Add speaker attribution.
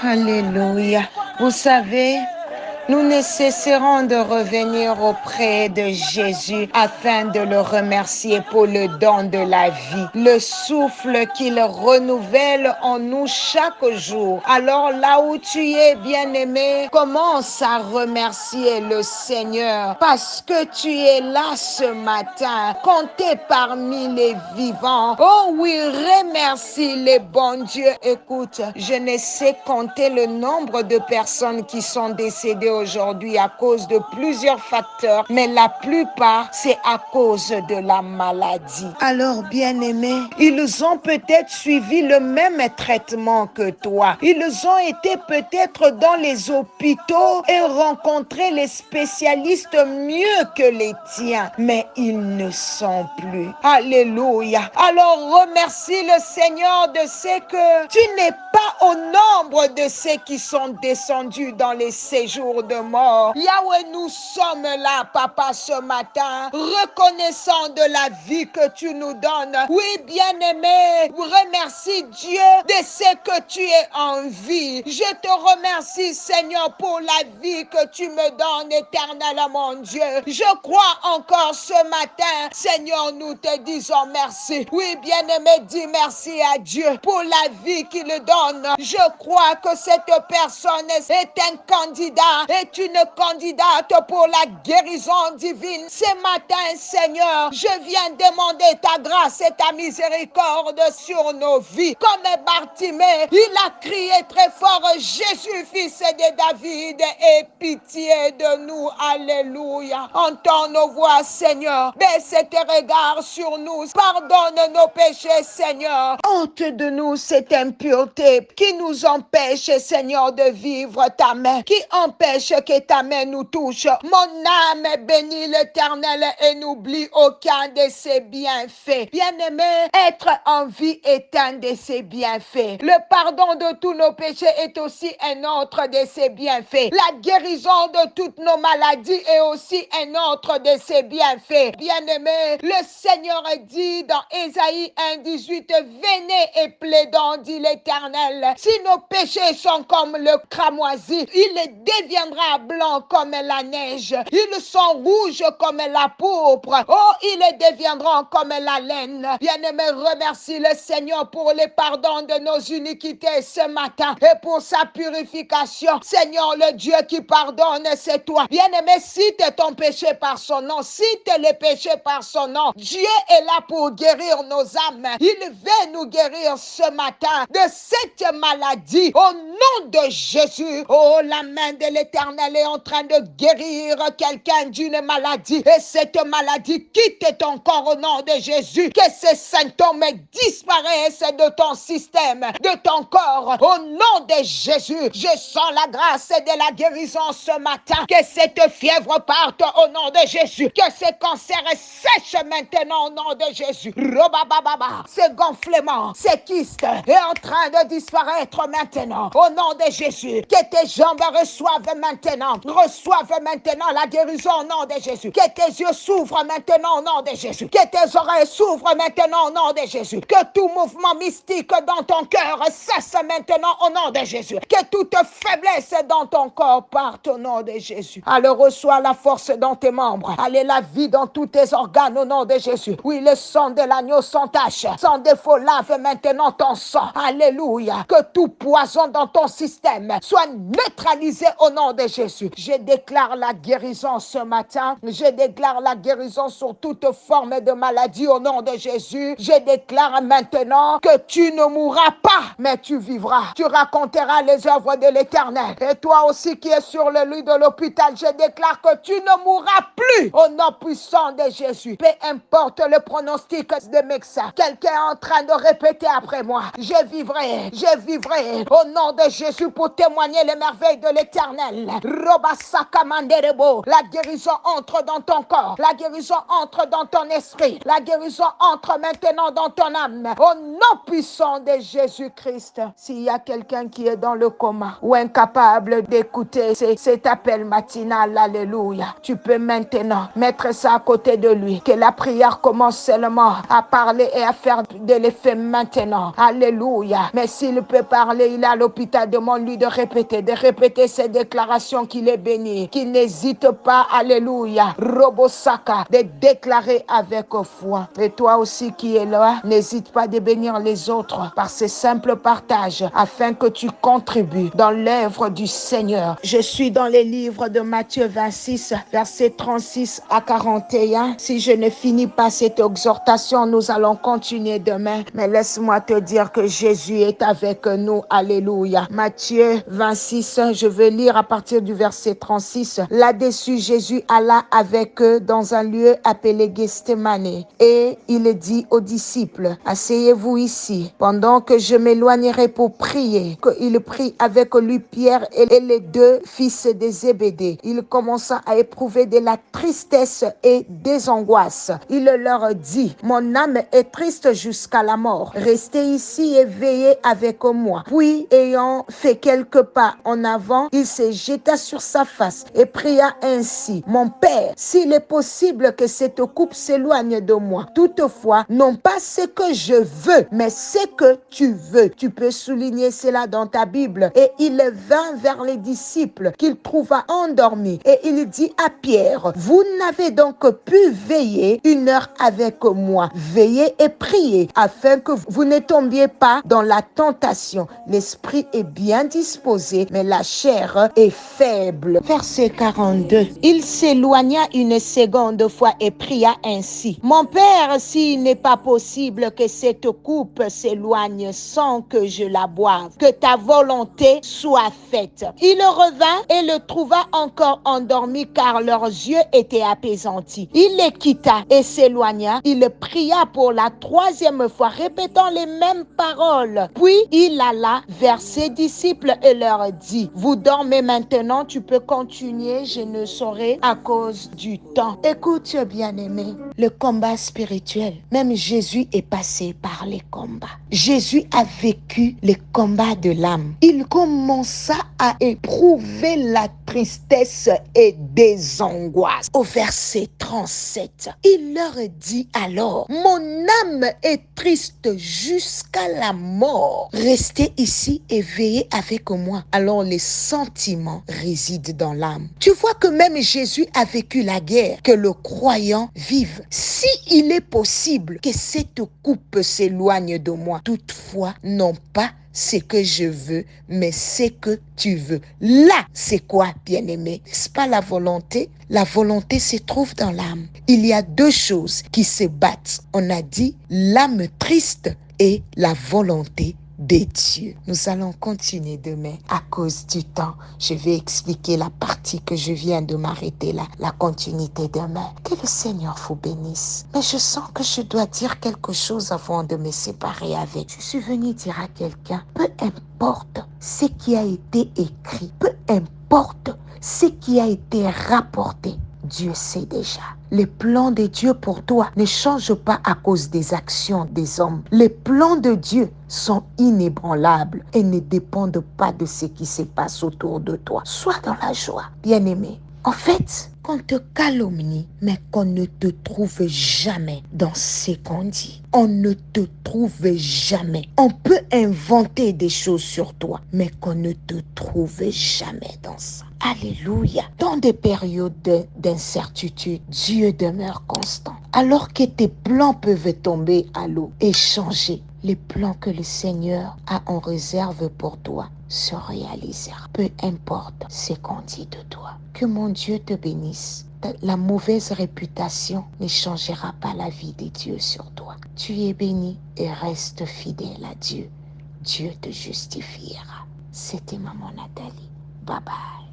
Speaker 1: Alléluia. Vous savez, nous ne cesserons de revenir auprès de Jésus afin de le remercier pour le don de la vie, le souffle qu'il renouvelle en nous chaque jour. Alors là où tu es, bien-aimé, commence à remercier le Seigneur parce que tu es là ce matin, compté parmi les vivants. Oh oui, remercie les bons dieux. Écoute, je ne sais compter le nombre de personnes qui sont décédées aujourd'hui à cause de plusieurs facteurs, mais la plupart, c'est à cause de la maladie. Alors, bien-aimés, ils ont peut-être suivi le même traitement que toi. Ils ont été peut-être dans les hôpitaux et rencontré les spécialistes mieux que les tiens, mais ils ne sont plus. Alléluia. Alors, remercie le Seigneur de ce que tu n'es pas au nombre de ceux qui sont descendus dans les séjours de mort. Yahweh, nous sommes là, papa, ce matin, reconnaissant de la vie que tu nous donnes. Oui, bien-aimé, remercie Dieu de ce que tu es en vie. Je te remercie, Seigneur, pour la vie que tu me donnes éternellement, Dieu. Je crois encore ce matin, Seigneur, nous te disons merci. Oui, bien-aimé, dis merci à Dieu pour la vie qu'il donne. Je crois que cette personne est un candidat, est une candidate pour la guérison divine. Ce matin, Seigneur, je viens demander ta grâce et ta miséricorde sur nos vies. Comme Bartimée, il a crié très fort, Jésus, fils de David, aie pitié de nous. Alléluia. Entends nos voix, Seigneur. Baisse tes regards sur nous. Pardonne nos péchés, Seigneur. Ôte de nous cette impureté qui nous empêche, Seigneur, de vivre ta main, qui empêche que ta main nous touche. Mon âme bénit l'Éternel et n'oublie aucun de ses bienfaits. Bien-aimé, être en vie est un de ses bienfaits. Le pardon de tous nos péchés est aussi un autre de ses bienfaits. La guérison de toutes nos maladies est aussi un autre de ses bienfaits. Bien-aimé, le Seigneur dit dans Ésaïe 1:18, venez et plaidons, dit l'Éternel. Si nos péchés sont comme le cramoisi, il deviendra blanc comme la neige. Ils sont rouges comme la pourpre. Oh, ils deviendront comme la laine. Bien-aimé, remercie le Seigneur pour le pardon de nos iniquités ce matin et pour sa purification. Seigneur, le Dieu qui pardonne, c'est toi. Bien-aimé, cite ton péché par son nom, cite les péchés par son nom. Dieu est là pour guérir nos âmes. Il veut nous guérir ce matin de cette maladie au nom de Jésus. Oh, la main de l'Éternel est en train de guérir quelqu'un d'une maladie et cette maladie quitte ton corps au nom de Jésus. Que ces symptômes disparaissent de ton système, de ton corps au nom de Jésus. Je sens la grâce de la guérison ce matin. Que cette fièvre parte au nom de Jésus. Que ce cancer sèche maintenant au nom de Jésus. Robababa, ce gonflement, ces kystes est en train de disparaître maintenant au nom de Jésus. Que tes jambes reçoivent maintenant la guérison au nom de Jésus. Que tes yeux s'ouvrent maintenant au nom de Jésus. Que tes oreilles s'ouvrent maintenant au nom de Jésus. Que tout mouvement mystique dans ton cœur cesse maintenant au nom de Jésus. Que toute faiblesse dans ton corps parte au nom de Jésus. Alors reçois la force dans tes membres. Allez la vie dans tous tes organes au nom de Jésus. Oui, le sang de l'agneau sans tache, sans défaut, lave maintenant ton sang. Alléluia. Que tout poison dans ton système soit neutralisé au nom de Jésus. Je déclare la guérison ce matin. Je déclare la guérison sur toute forme de maladie au nom de Jésus. Je déclare maintenant que tu ne mourras pas, mais tu vivras. Tu raconteras les œuvres de l'Éternel. Et toi aussi qui es sur le lit de l'hôpital, je déclare que tu ne mourras plus au nom puissant de Jésus. Peu importe le pronostic des médecins. Quelqu'un est en train de répéter après moi. Je vivrai au nom de Jésus pour témoigner les merveilles de l'Éternel. La guérison entre dans ton corps. La guérison entre dans ton esprit. La guérison entre maintenant dans ton âme. Au nom puissant de Jésus-Christ. S'il y a quelqu'un qui est dans le coma ou incapable d'écouter cet appel matinal, alléluia, tu peux maintenant mettre ça à côté de lui. Que la prière commence seulement à parler et à faire de l'effet maintenant. Alléluia. Mais s'il peut parler, il est à l'hôpital Alléluia. Demande-lui de répéter ces déclarations qu'il est béni, qu'il n'hésite pas, alléluia, Robosaka, de déclarer avec foi. Et toi aussi qui es là, n'hésite pas de bénir les autres par ces simples partages afin que tu contribues dans l'œuvre du Seigneur. Je suis dans les livres de Matthieu 26, versets 36 à 41. Si je ne finis pas cette exhortation, nous allons continuer demain. Mais laisse-moi te dire que Jésus est avec nous. Alléluia. Matthieu 26, je vais lire à partir du verset 36. Là-dessus, Jésus alla avec eux dans un lieu appelé Gethsémane. Et il dit aux disciples, asseyez-vous ici, pendant que je m'éloignerai pour prier. Il prit avec lui Pierre et les deux fils de Zébédée. Il commença à éprouver de la tristesse et des angoisses. Il leur dit, mon âme est triste jusqu'à la mort. Restez ici et veillez avec moi. Puis, ayant fait quelques pas en avant, il se jeta sur sa face et pria ainsi, mon Père, s'il est possible que cette coupe s'éloigne de moi. Toutefois, non pas ce que je veux, mais ce que tu veux. Tu peux souligner cela dans ta Bible. Et il vint vers les disciples qu'il trouva endormis. Et il dit à Pierre, vous n'avez donc pu veiller une heure avec moi. Veillez et priez afin que vous ne tombiez pas dans la tentation. L'esprit est bien disposé, mais la chair est faible. Verset 42. Il s'éloigna une seconde fois et pria ainsi. Mon Père, s'il n'est pas possible que cette coupe s'éloigne sans que je la boive, que ta volonté soit faite. Il revint et le trouva encore endormi car leurs yeux étaient apaisantis. Il les quitta et s'éloigna. Il pria pour la troisième fois, répétant les mêmes paroles. Puis il alla vers ses disciples et leur dit, vous dormez maintenant, tu peux continuer, je ne saurai à cause du temps. Écoute, bien-aimé, le combat spirituel, même Jésus est passé par les combats. Jésus a vécu les combats de l'âme. Il commença à éprouver la tristesse et des angoisses. Au verset 37, il leur dit alors, mon âme est triste jusqu'à la mort. Restez ici et veillez avec moi. Alors les sentiments résident dans l'âme. Tu vois que même Jésus a vécu la guerre que le croyant vive. Si il est possible que cette coupe s'éloigne de moi, toutefois, non pas ce que je veux, mais ce que tu veux. Là, c'est quoi, bien-aimé? N'est-ce pas la volonté? La volonté se trouve dans l'âme. Il y a deux choses qui se battent. On a dit l'âme triste et la volonté des dieux. Nous allons continuer demain à cause du temps. Je vais expliquer la partie que je viens de m'arrêter là, la continuité demain. Que le Seigneur vous bénisse. Mais je sens que je dois dire quelque chose avant de me séparer avec. Je suis venue dire à quelqu'un, peu importe ce qui a été écrit, peu importe ce qui a été rapporté, Dieu sait déjà. Les plans de Dieu pour toi ne changent pas à cause des actions des hommes. Les plans de Dieu sont inébranlables et ne dépendent pas de ce qui se passe autour de toi. Sois dans la joie, bien-aimé. En fait, qu'on te calomnie, mais qu'on ne te trouve jamais dans ce qu'on dit. On ne te trouve jamais. On peut inventer des choses sur toi, mais qu'on ne te trouve jamais dans ça. Alléluia. Dans des périodes d'incertitude, Dieu demeure constant. Alors que tes plans peuvent tomber à l'eau et changer, les plans que le Seigneur a en réserve pour toi se réalisera. Peu importe ce qu'on dit de toi. Que mon Dieu te bénisse. La mauvaise réputation ne changera pas la vie de Dieu sur toi. Tu es béni et reste fidèle à Dieu. Dieu te justifiera. C'était Maman Nathalie. Bye bye.